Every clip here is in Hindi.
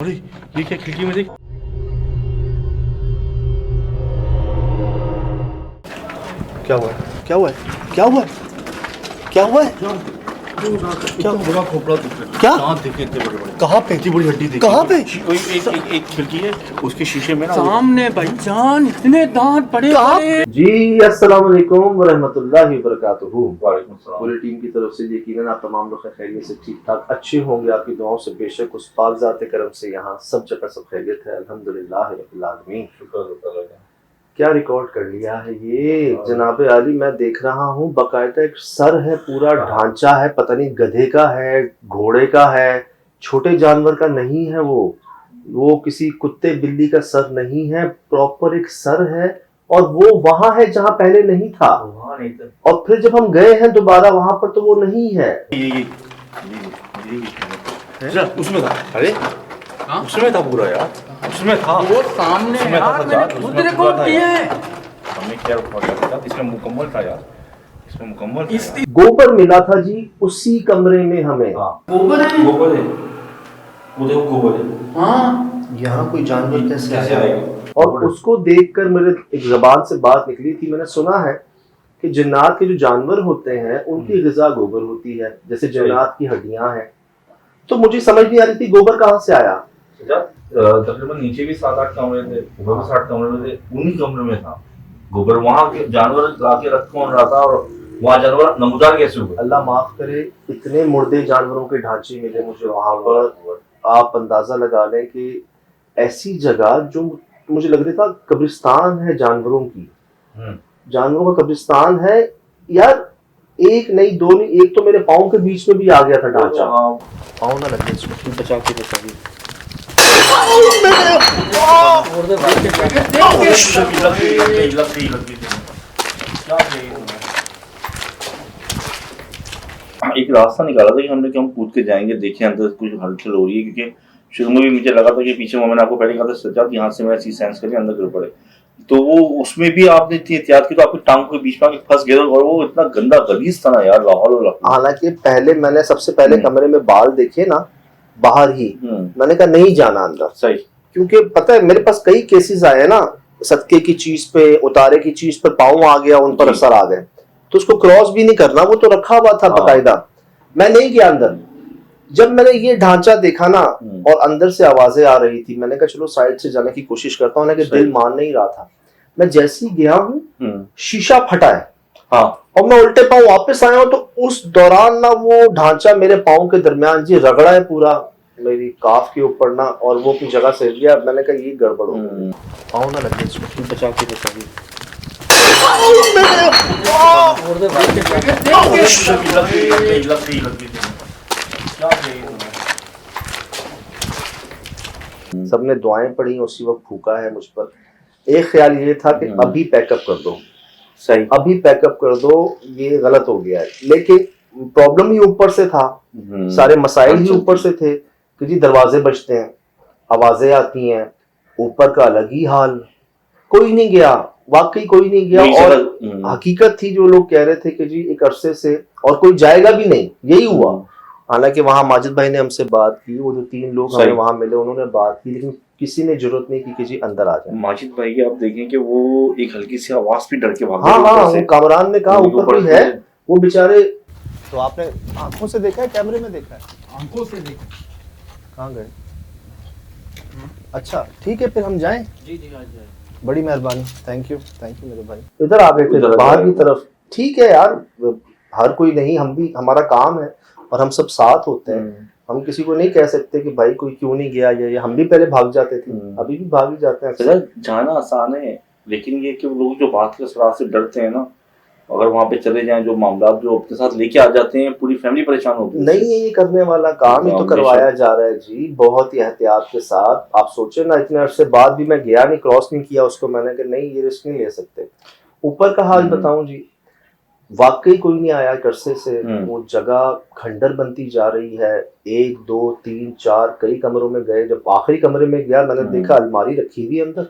अरे ये क्या खिड़की में देख। क्या हुआ है? क्या हुआ है? क्या हुआ है? क्या हुआ है? क्या बड़ा खोपड़ा दिख रहा है। क्या? दांत दिखे इतने बड़े बड़े। कहाँ पे? इतनी बड़ी हड्डी दिखी। कहाँ पे? एक खिड़की है, उसके शीशे में ना सामने भाईजान इतने दांत बड़े बड़े। जी अस्सलाम वालेकुम वरहमतुल्लाहि वबरकातुहू। वालेकुम सलाम। पूरी टीम की तरफ से यकीनन आप तमाम लोग खैरियत से ठीक ठाक अच्छे होंगे। आपकी दुआओं से बेशक उस पाक ज़ात करम से यहाँ सब जगह सब खैरियत है, अल्हम्दुलिल्लाह रब्बिल आलमीन। शुक्र अल्लाह का। क्या रिकॉर्ड कर लिया है ये जनाब आली। मैं देख रहा हूँ बाकायदा एक सर है, पूरा ढांचा है, पता नहीं गधे का है, घोड़े का है, छोटे जानवर का नहीं है। वो किसी कुत्ते बिल्ली का सर नहीं है, प्रॉपर एक सर है। और वो वहां है जहां पहले नहीं था, वहाँ नहीं था। और फिर जब हम गए हैं दोबारा वहां पर तो वो नहीं है। ये उसमें था। अरे उसमें था पूरा यार, उसमें था। वो सामने उसमें था यार, सज्जाद, मैंने खुद उसमें पूरा रिकॉर्ड था किया यार। है। हमने क्या उठा लिया सज्जाद, इसमें मुकम्मल था यार, इसमें मुकम्मल था इस यार। गोबर मिला था जी उसी कमरे में हमें। हाँ गोबर है। गोबर है, वो देखो गोबर है। हाँ यहाँ कोई जानवर कैसे कैसे आया? आएगा? और उसको देखकर मेरे एक जबान से बात निकली थी। मैंने सुना है कि जिन्नात के जो जानवर होते हैं उनकी ग़िज़ा गोबर होती है, जैसे जिन्नात की हड्डियां हैं। तो मुझे समझ नहीं आ रही थी गोबर कहाँ से आया। तकरीबन नीचे भी 7-8 कमरे थे, ऊपर भी 7 कमरे थे, उन्हीं कमरे में था गोबर। वहाँ के जानवर लाके रख कौन रहा था, और वहाँ जानवर नमूदार कैसे हुए? अल्लाह माफ करे, इतने मुर्दे जानवरों के ढांचे मिले मुझे वहां पर। आप अंदाजा लगा लें कि ऐसी जगह जो मुझे लग रहा था कब्रिस्तान है जानवरों की, जानवरों का कब्रिस्तान है यार। एक नहीं दो नहीं, एक तो मेरे पाँव के बीच में भी आ गया था ढांचा। पाँव ना लगे इसको, तू बचा के बचा। एक रास्ता निकाला था कि हमने कि हम कूद के जाएंगे, देखें अंदर कुछ हलचल हो रही है, क्योंकि शुरू में भी मुझे लगा था कि पीछे मैंने आपको पहले कहा था सज्जाद यहाँ से मैं ऐसी सेंस करके अंदर गिर पड़े। तो वो उसमें भी आपने इतनी एहतियात की तो आपकी टांग के बीच में फंस गया, और वो इतना गंदा गलीज था ना यार, लाहौल। हालांकि पहले मैंने सबसे पहले कमरे में बाल देखे ना बाहर ही, मैंने कहा नहीं जाना अंदर। सही, क्योंकि पता है मेरे पास कई केसेस आए ना, सदके की चीज पे, उतारे की चीज पर पाँव आ गया, उन पर असर आ गए, तो उसको क्रॉस भी नहीं करना, वो तो रखा हुआ था बकायदा। मैं नहीं गया अंदर। जब मैंने ये ढांचा देखा ना और अंदर से आवाजें आ रही थी, मैंने कहा चलो साइड से जाने की कोशिश करता हूँ, लेकिन दिल मान नहीं रहा था। मैं जैसे ही गया हूँ शीशा फटा है, हाँ, और मैं उल्टे पाँव वापस आया हूँ, तो उस दौरान ना वो ढांचा मेरे पाँव के दरमियान जी रगड़ा है पूरा, मेरी काफ के ऊपर ना, और वो अपनी जगह से हिल गया। मैंने कहा ये गड़बड़ हो गई। पाँव ना लगे इसको, तू बचा के बचा। सबने दुआएं पढ़ी, उसी वक्त फूका है मुझ पर। एक ख्याल ये था कि अभी पैकअप कर दो, सही, अभी पैकअप कर दो, ये गलत हो गया है। लेकिन प्रॉब्लम ही ऊपर से था, सारे मसाइल ही ऊपर से थे कि जी दरवाजे बजते हैं, आवाजें आती हैं, ऊपर का अलग ही हाल। कोई नहीं गया, वाकई कोई नहीं गया। और हकीकत थी जो लोग कह रहे थे कि जी एक अरसे से और कोई जाएगा भी नहीं, यही हुआ। हालांकि वहां माजिद भाई ने हमसे बात की, वो जो 3 लोग हमें वहां मिले उन्होंने बात की, लेकिन किसी ने जरूरत नहीं की कि जी अंदर आ जाए। माजिद भाई की आप देखें कि वो एक हल्की सी आवाज भी डर के भाग हाँ गए हाँ, ऊपर से। वो कामरान ने कहा ऊपर कोई है, वो बेचारे। तो आपने आंखों से देखा है, कैमरे में देखा है? आंखों से देखो। कहाँ गए? अच्छा ठीक है, फिर हम जाएं। जी जी आ जाए। बड़ी मेहरबानी, थैंक यू मेरे भाई। इधर आ गए थे बाहर की तरफ। ठीक है यार, हर कोई नहीं, हम भी, हमारा काम है और हम सब साथ होते हैं। हम किसी को नहीं कह सकते कि भाई कोई क्यों नहीं गया, या हम भी पहले भाग जाते थे, अभी भी भाग ही जाते हैं अक्सर। जाना आसान है, लेकिन ये कि लोग जो बात के सराह से डरते हैं ना, अगर वहाँ पे चले जाएं, जो मामला जो अपने साथ लेके आ जाते हैं, पूरी फैमिली परेशान होती है। नहीं है ये करने वाला काम ही तो करवाया जा रहा है जी, बहुत ही एहतियात के साथ। आप सोचे ना, इतने अरसे बाद भी मैं गया नहीं, क्रॉस नहीं किया उसको, मैंने कहा नहीं ये रिस्क नहीं ले सकते। ऊपर का हाल बताऊं जी, वाकई कोई नहीं आया अरसे से। वो जगह खंडर बनती जा रही है, 1 2 3 4 कई कमरों में गए। जब आखिरी कमरे में गया मैंने देखा अलमारी रखी हुई अंदर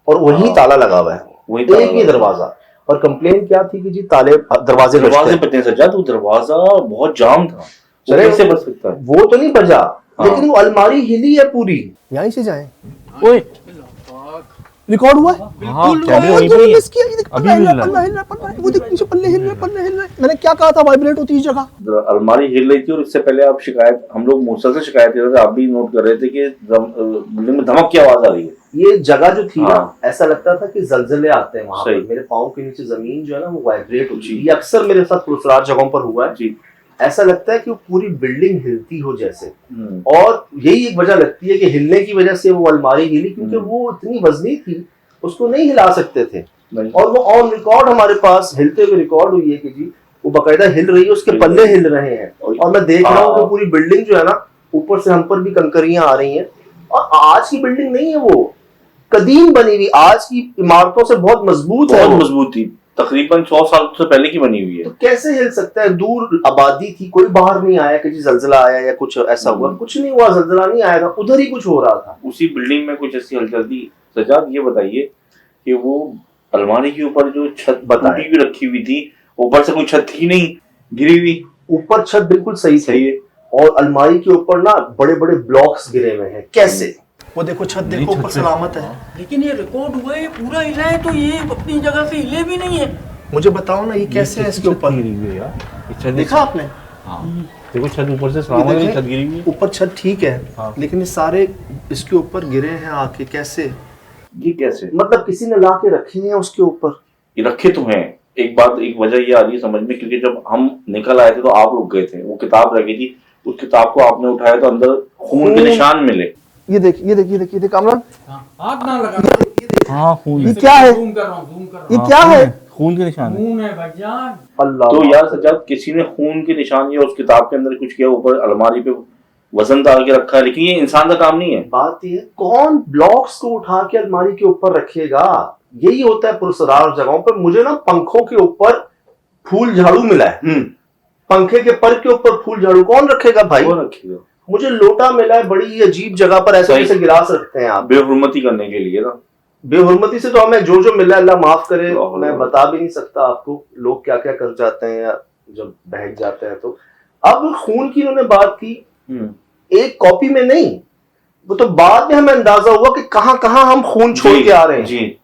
और वही ताला लगा हुआ है, एक ही दरवाजा। और कंप्लेन क्या थी कि जी ताले दरवाजे बजते हैं सज्जाद, वो दरवाजा बहुत जाम था, चले कैसे बच सकता है? वो तो नहीं बजा, लेकिन वो अलमारी हिली है पूरी। यहीं से जाए, ओए रिकॉर्ड हुआ है। बिल्कुल मैंने हुआ है। जो मिस किया, ये देख, अभी पल्ला मिल हिल रहा रहा है। है, पल्ला हिल रहा है, पल्ला हिल रहा है, वो देख नीचे पल्ले हिल रहे हैं, पल्ले हिल रहे हैं। मैंने क्या कहा था, वाइब्रेट होती है इस जगह। अलमारी हिल रही थी और इससे पहले आप शिकायत, हम लोग मुसलसल शिकायत कर रहे थे, आप भी नोट कर रहे थे कि बिल्डिंग में धमक की आवाज आ रही है। ये जगह जो थी ना, हाँ। ऐसा लगता था कि जलजले आते हैं वहां सही। पर। मेरे पाँव के नीचे जमीन जो है ना वो वाइब्रेट होती है। ये अक्सर मेरे साथ पुरस्कार जगहों पर हुआ है। जी। ऐसा लगता है कि वो पूरी बिल्डिंग हिलती हो जैसे। और यही एक वजह लगती है कि हिलने की वजह से वो अलमारी हिली, क्योंकि वो इतनी वजनी थी, उसको नहीं हिला सकते थे। और वो ऑन रिकॉर्ड हमारे पास हिलते हुए रिकॉर्ड हुई है कि जी वो बकायदा हिल रही है, उसके पल्ले हिल रहे हैं। और मैं देख रहा हूँ कि पूरी बिल्डिंग जो है ना, ऊपर से हम पर भी कंकरियां आ रही हैं। और आज की बिल्डिंग नहीं है वो, कदीम बनी हुई, आज की इमारतों से बहुत मजबूत है। बहुत मजबूत थी, तकरीबन 100 साल से पहले की बनी हुई है। तो कैसे हिल सकता है? दूर आबादी थी, कोई बाहर नहीं आया कि जी जलजला आया या कुछ ऐसा हुआ। कुछ नहीं हुआ, जलजला नहीं आया था, उधर ही कुछ हो रहा था। उसी बिल्डिंग में कुछ ऐसी हलचल थी। सजाद ये बताइए कि वो अलमारी के ऊपर जो छत टूटी भी रखी हुई थी, ऊपर से कोई छत थी नहीं, गिरी हुई। ऊपर छत बिल्कुल सही है और अलमारी के ऊपर ना बड़े बड़े ब्लॉक्स गिरे हुए हैं। कैसे? वो देखो छत, देखो ऊपर सलामत है। लेकिन ये रिकॉर्ड हुआ है, पूरा हिला है, तो ये अपनी जगह से हिले भी नहीं है। मुझे बताओ ना, ये कैसे है इसके ऊपर? देखा आपने? देखो छत ऊपर से सलामत है, छत गिरी हुई है। ऊपर छत ठीक है, हाँ। लेकिन ये सारे इसके ऊपर गिरे हैं आके। कैसे? ये कैसे? मतलब किसी ने ला के रखे हैं उसके ऊपर? ये रखे तो हैं। एक बात, एक वजह ये आ रही है समझ में, क्योंकि जब हम निकल आए थे तो आप रुक गए थे, वो किताब रखी थी, उस किताब को आपने उठाया तो अंदर खून के निशान मिले। ये देख, ये देख, ये देख, ये देख कामरान, हाथ ना लगा। हाँ खून, ये क्या है? जूम कर रहा हूँ, जूम कर रहा ये हूँ। क्या है? खून के निशान है। खून है भाईजान। अल्लाह। तो यार सजाद, किसी ने खून के निशान या उस किताब के अंदर कुछ किया, ऊपर अलमारी पे वजन डाल के रखा है, लेकिन ये इंसान का काम नहीं है। बात ये है, कौन ब्लॉक्स को उठा के अलमारी के ऊपर रखेगा? यही होता है पुरस्कार जगहों पर। मुझे ना पंखों के ऊपर फूल झाड़ू मिला है। पंखे के पर के ऊपर फूल झाड़ू कौन रखेगा भाई? वो रखिएगा। मुझे लोटा मिला है बड़ी अजीब जगह पर, ऐसे सही। कैसे गिलास रखते हैं आप? बेहुरमती करने के लिए ना। बेहुरमती से तो हमें जो जो मिला, अल्लाह माफ करे, अल्लाह मैं अल्लाह। बता भी नहीं सकता आपको लोग क्या क्या कर जाते हैं या जब बहक जाते हैं। तो अब खून की उन्होंने बात की, एक कॉपी में नहीं, वो तो बाद में हमें अंदाजा हुआ कि कहां कहां हम खून छोड़ के आ रहे हैं। जी।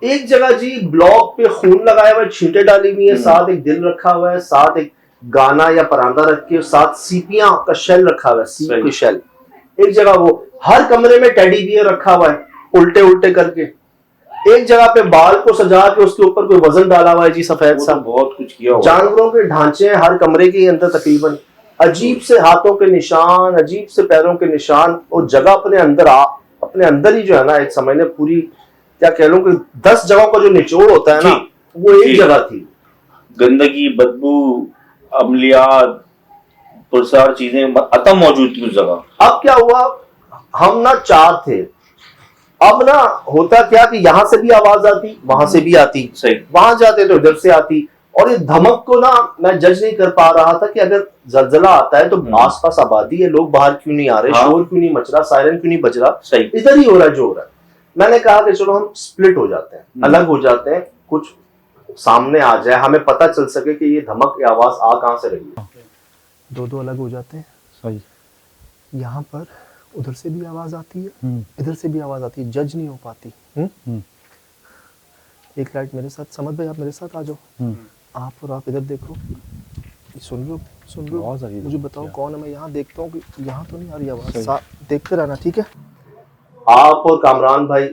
एक जगह जी ब्लॉक पे खून लगाया हुआ है, छींटे डाली हुई है, साथ एक दिल रखा हुआ है, साथ एक गाना या परांदा रख के, साथ सीपियां का शेल रखा हुआ है, सीप सही। के शेल। एक जगह वो हर कमरे में टेडी बियर रखा हुआ है उल्टे उल्टे करके। एक जगह पे बाल को सजा के उसके ऊपर कोई वजन डाला हुआ है जी, सफेद वो सा। तो बहुत कुछ किया हुआ है। जानवरों के ढांचे हैं हर कमरे के अंदर तकरीबन, अजीब से हाथों के निशान, अजीब से पैरों के निशान। और जगह अपने अंदर ही जो है ना, एक समझ लें पूरी, क्या कह लूं कि 10 जगहों का जो निचोड़ होता है ना, वो एक जी। जगह थी। गंदगी, बदबू, अमलियात, पुरसार चीजें अतम मौजूद थी उस जगह। अब क्या हुआ, हम ना 4 थे। अब ना होता क्या कि यहाँ से भी आवाज आती, वहां से भी आती, सही। वहां जाते तो इधर से आती। और ये धमक को ना मैं जज नहीं कर पा रहा था कि अगर जलजला आता है तो आसपास आबादी है, लोग बाहर क्यों नहीं आ रहे, हाँ। शोर क्यों नहीं मच रहा, सायरन क्यों नहीं बज रहा, सही। इधर ही हो रहा है जो हो रहा है। मैंने कहा कि चलो हम स्प्लिट हो जाते हैं, अलग हो जाते हैं, कुछ सामने आ जाए, हमें पता चल सके कि ये धमक की आवाज आ कहां से रही है। दो दो अलग हो जाते हैं। सही। यहाँ पर उधर से भी आवाज आती है, इधर से भी आवाज आती है, जज नहीं हो पाती। एक लाइट मेरे साथ, समझ भाई आप मेरे साथ आ जाओ। आप और आप इधर देखो, सुन लो, सुन लो, आवाज आ रही है। मुझे बताओ कौन है। मैं यहाँ देखता हूँ कि यहाँ तो नहीं आ रही आवाज। देखते रहना, ठीक है? आप और कामरान भाई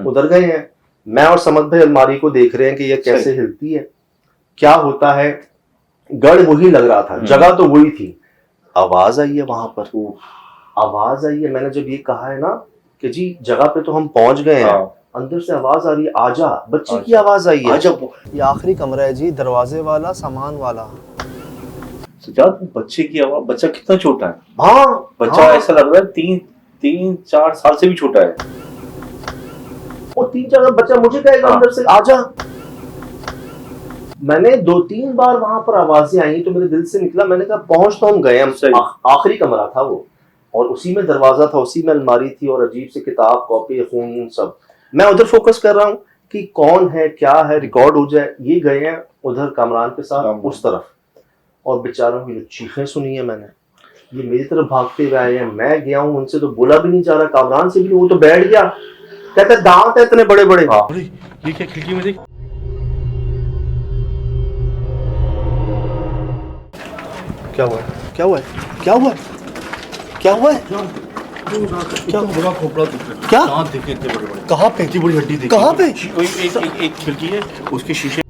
उधर गए हैं, मैं और समद भाई अलमारी को देख रहे हैं कि ये कैसे हिलती है, क्या होता है। गढ़ वही लग रहा था, जगह तो वही थी, आवाज आई है वहां पर, आवाज आई है। मैंने जब ये कहा है ना कि जी जगह पे तो हम पहुंच गए हैं, अंदर से आवाज आ रही है, आजा, बच्चे की आवाज आई है। आजा। ये आखिरी कमरा है जी, दरवाजे वाला, सामान वाला। सजाद, बच्चे की आवाज, बच्चा कितना छोटा है? हाँ, बच्चा हाँ। ऐसा लग रहा है 3-4 साल से भी छोटा है। और 3-4 बच्चा मुझे कहेगा अंदर से आजा। मैंने 2-3 बार वहां पर आवाजें आई तो मेरे दिल से निकला, मैंने कहा पहुंच तो हम गए, हम आखिरी कमरा था वो, और उसी में दरवाजा था, उसी में अलमारी थी, और अजीब से किताब, कॉपी, खून सब। मैं उधर फोकस कर रहा हूँ कि कौन है, क्या है, रिकॉर्ड हो जाए। ये गए हैं उधर कामरान के साथ उस तरफ, और बेचारों की जो चीखें सुनी है मैंने, ये मेरी तरफ भागते हुए आए हैं, मैं गया हूँ उनसे तो बोला भी नहीं जा रहा, कामरान से भी नहीं, वो तो बैठ गया, कहता दांत है इतने बड़े बड़े। अरे ये क्या खिड़की में देख। क्या हुआ है? क्या हुआ है? क्या हुआ है? क्या हुआ है? क्या बड़ा खोपड़ा दिख रहा है। क्या? दांत दिखे इतने बड़े बड़े। कहाँ पे? इतनी बड़ी हड्डी दिखी। कहाँ पे? एक खिड़की है, उसके शीशे